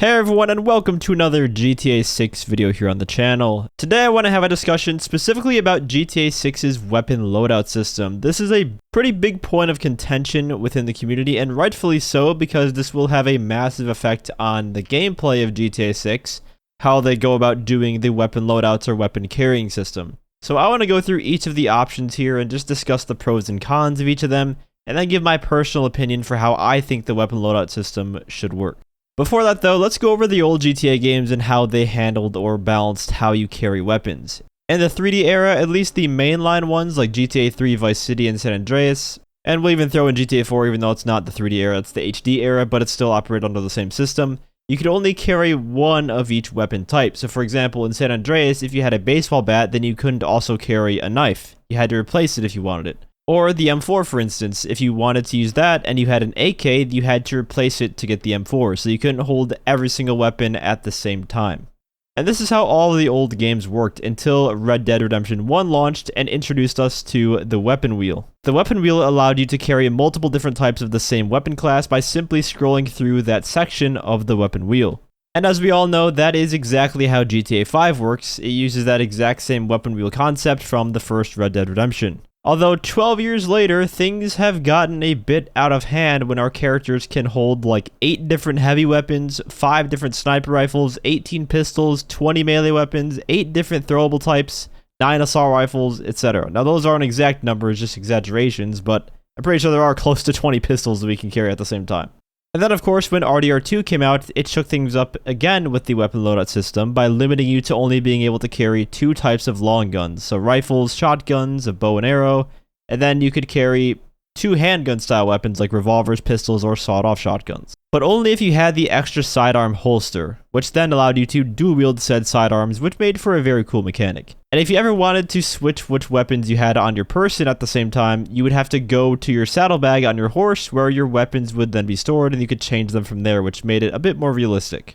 Hey everyone, and welcome to another GTA 6 video here on the channel. Today I want to have a discussion specifically about GTA 6's weapon loadout system. This is a pretty big point of contention within the community, and rightfully so, because this will have a massive effect on the gameplay of GTA 6, how they go about doing the weapon loadouts or weapon carrying system. So I want to go through each of the options here and just discuss the pros and cons of each of them, and then give my personal opinion for how I think the weapon loadout system should work. Before that though, let's go over the old GTA games and how they handled or balanced how you carry weapons. In the 3D era, at least the mainline ones like GTA 3, Vice City, and San Andreas, and we'll even throw in GTA 4 even though it's not the 3D era, it's the HD era, but it still operates under the same system. You could only carry one of each weapon type. So for example, in San Andreas, if you had a baseball bat, then you couldn't also carry a knife. You had to replace it if you wanted it. Or the M4, for instance, if you wanted to use that and you had an AK, you had to replace it to get the M4, so you couldn't hold every single weapon at the same time. And this is how all of the old games worked until Red Dead Redemption 1 launched and introduced us to the weapon wheel. The weapon wheel allowed you to carry multiple different types of the same weapon class by simply scrolling through that section of the weapon wheel. And as we all know, that is exactly how GTA 5 works. It uses that exact same weapon wheel concept from the first Red Dead Redemption. Although 12 years later, things have gotten a bit out of hand when our characters can hold like 8 different heavy weapons, 5 different sniper rifles, 18 pistols, 20 melee weapons, 8 different throwable types, 9 assault rifles, etc. Now those aren't exact numbers, just exaggerations, but I'm pretty sure there are close to 20 pistols that we can carry at the same time. And then of course, when RDR2 came out, it shook things up again with the weapon loadout system by limiting you to only being able to carry 2 types of long guns. So rifles, shotguns, a bow and arrow, and then you could carry 2 handgun style weapons like revolvers, pistols, or sawed-off shotguns. But only if you had the extra sidearm holster, which then allowed you to dual wield said sidearms, which made for a very cool mechanic. And if you ever wanted to switch which weapons you had on your person at the same time, you would have to go to your saddlebag on your horse where your weapons would then be stored and you could change them from there, which made it a bit more realistic.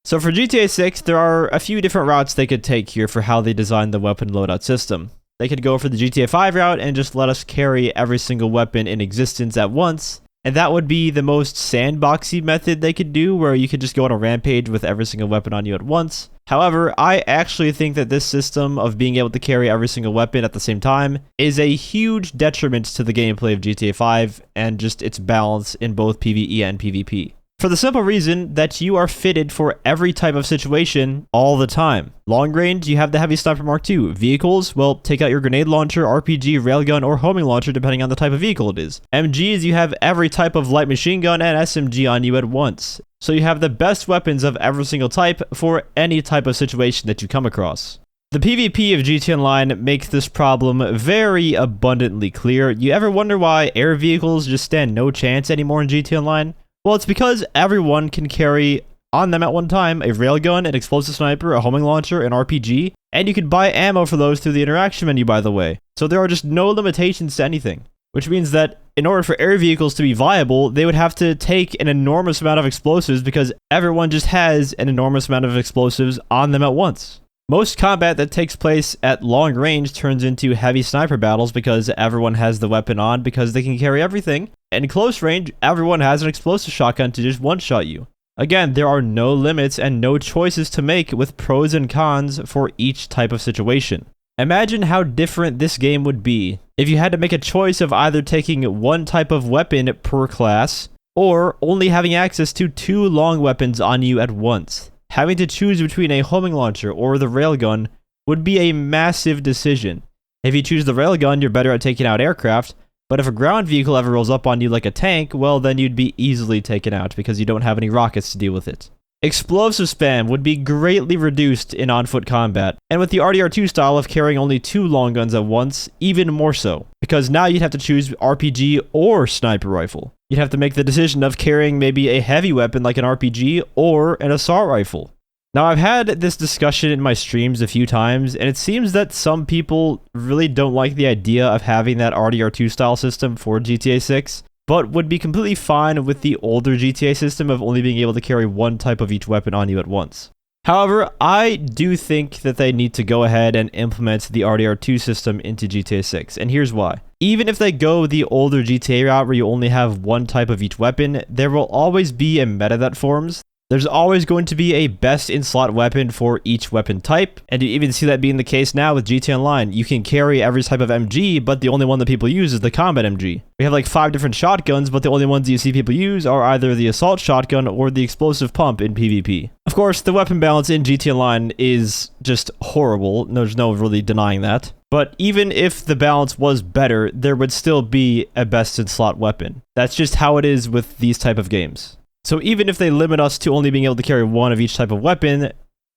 So for GTA 6, there are a few different routes they could take here for how they designed the weapon loadout system. They could go for the GTA 5 route and just let us carry every single weapon in existence at once. And that would be the most sandboxy method they could do, where you could just go on a rampage with every single weapon on you at once. However, I actually think that this system of being able to carry every single weapon at the same time is a huge detriment to the gameplay of GTA 5 and just its balance in both PVE and PVP. For the simple reason that you are fitted for every type of situation all the time. Long range, you have the Heavy Sniper Mark II. Vehicles, well, take out your grenade launcher, RPG, railgun, or homing launcher depending on the type of vehicle it is. MGs, you have every type of light machine gun and SMG on you at once. So you have the best weapons of every single type for any type of situation that you come across. The PvP of GTA Online makes this problem very abundantly clear. You ever wonder why air vehicles just stand no chance anymore in GTA Online? Well, it's because everyone can carry on them at one time a railgun, an explosive sniper, a homing launcher, an RPG, and you can buy ammo for those through the interaction menu, by the way. So there are just no limitations to anything, which means that in order for air vehicles to be viable, they would have to take an enormous amount of explosives because everyone just has an enormous amount of explosives on them at once. Most combat that takes place at long range turns into heavy sniper battles because everyone has the weapon on because they can carry everything. And in close range, everyone has an explosive shotgun to just one-shot you. Again, there are no limits and no choices to make with pros and cons for each type of situation. Imagine how different this game would be if you had to make a choice of either taking one type of weapon per class or only having access to 2 long weapons on you at once. Having to choose between a homing launcher or the railgun would be a massive decision. If you choose the railgun, you're better at taking out aircraft, but if a ground vehicle ever rolls up on you like a tank, well then you'd be easily taken out because you don't have any rockets to deal with it. Explosive spam would be greatly reduced in on-foot combat, and with the RDR2 style of carrying only 2 long guns at once, even more so, because now you'd have to choose RPG or sniper rifle. You'd have to make the decision of carrying maybe a heavy weapon like an RPG or an assault rifle. Now I've had this discussion in my streams a few times, and it seems that some people really don't like the idea of having that RDR2 style system for GTA 6, but would be completely fine with the older GTA system of only being able to carry one type of each weapon on you at once. However, I do think that they need to go ahead and implement the RDR2 system into GTA 6, and here's why. Even if they go the older GTA route where you only have one type of each weapon, there will always be a meta that forms There's always going to be a best in slot weapon for each weapon type, and you even see that being the case now with GTA Online. You can carry every type of MG, but the only one that people use is the combat MG. We have like 5 different shotguns, but the only ones you see people use are either the assault shotgun or the explosive pump in PvP. Of course, the weapon balance in GTA Online is just horrible. There's no really denying that. But even if the balance was better, there would still be a best in slot weapon. That's just how it is with these type of games. So even if they limit us to only being able to carry one of each type of weapon,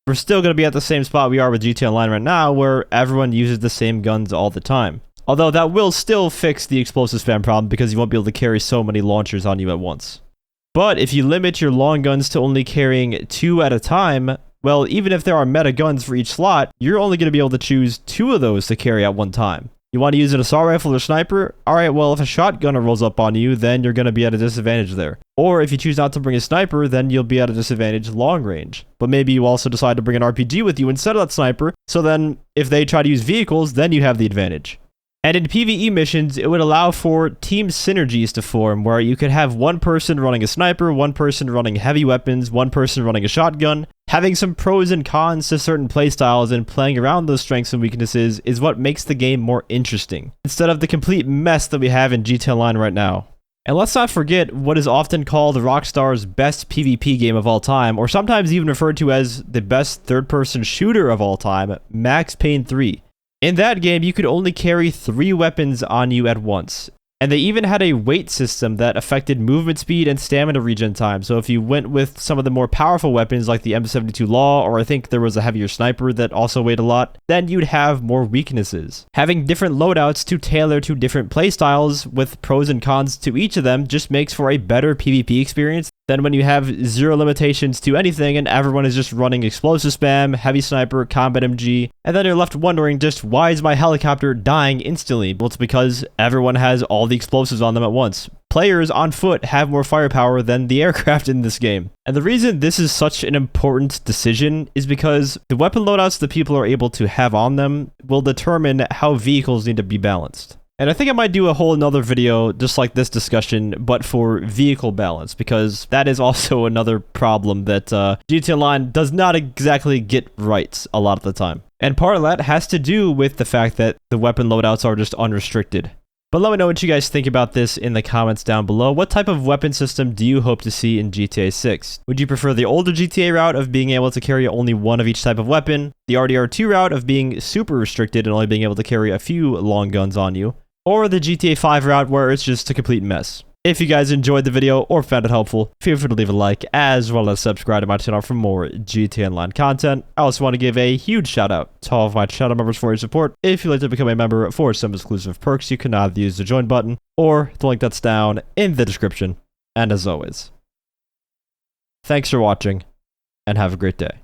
we're still going to be at the same spot we are with GTA Online right now, where everyone uses the same guns all the time. Although that will still fix the explosive spam problem because you won't be able to carry so many launchers on you at once. But if you limit your long guns to only carrying 2 at a time, well, even if there are meta guns for each slot, you're only going to be able to choose 2 of those to carry at one time. You want to use an assault rifle or sniper? Alright, well, if a shotgunner rolls up on you, then you're going to be at a disadvantage there. Or if you choose not to bring a sniper, then you'll be at a disadvantage long range. But maybe you also decide to bring an RPG with you instead of that sniper, so then if they try to use vehicles, then you have the advantage. And in PvE missions, it would allow for team synergies to form, where you could have one person running a sniper, one person running heavy weapons, one person running a shotgun. Having some pros and cons to certain playstyles and playing around those strengths and weaknesses is what makes the game more interesting, instead of the complete mess that we have in GTA Online right now. And let's not forget what is often called Rockstar's best PvP game of all time, or sometimes even referred to as the best third-person shooter of all time, Max Payne 3. In that game, you could only carry 3 weapons on you at once. And they even had a weight system that affected movement speed and stamina regen time. So if you went with some of the more powerful weapons like the M72 Law, or I think there was a heavier sniper that also weighed a lot, then you'd have more weaknesses. Having different loadouts to tailor to different playstyles with pros and cons to each of them just makes for a better PvP experience than when you have 0 limitations to anything and everyone is just running explosive spam, heavy sniper, combat MG, and then you're left wondering just why is my helicopter dying instantly? Well, it's because everyone has all the explosives on them at once. Players on foot have more firepower than the aircraft in this game. And the reason this is such an important decision is because the weapon loadouts that people are able to have on them will determine how vehicles need to be balanced. And I think I might do a whole another video just like this discussion, but for vehicle balance, because that is also another problem that GTA Online does not exactly get right a lot of the time. And part of that has to do with the fact that the weapon loadouts are just unrestricted. But let me know what you guys think about this in the comments down below. What type of weapon system do you hope to see in GTA 6? Would you prefer the older GTA route of being able to carry only one of each type of weapon, the RDR2 route of being super restricted and only being able to carry a few long guns on you, or the GTA 5 route where it's just a complete mess? If you guys enjoyed the video or found it helpful, feel free to leave a like as well as subscribe to my channel for more GTA Online content. I also want to give a huge shout out to all of my channel members for your support. If you'd like to become a member for some exclusive perks, you can either use the join button or the link that's down in the description. And as always, thanks for watching and have a great day.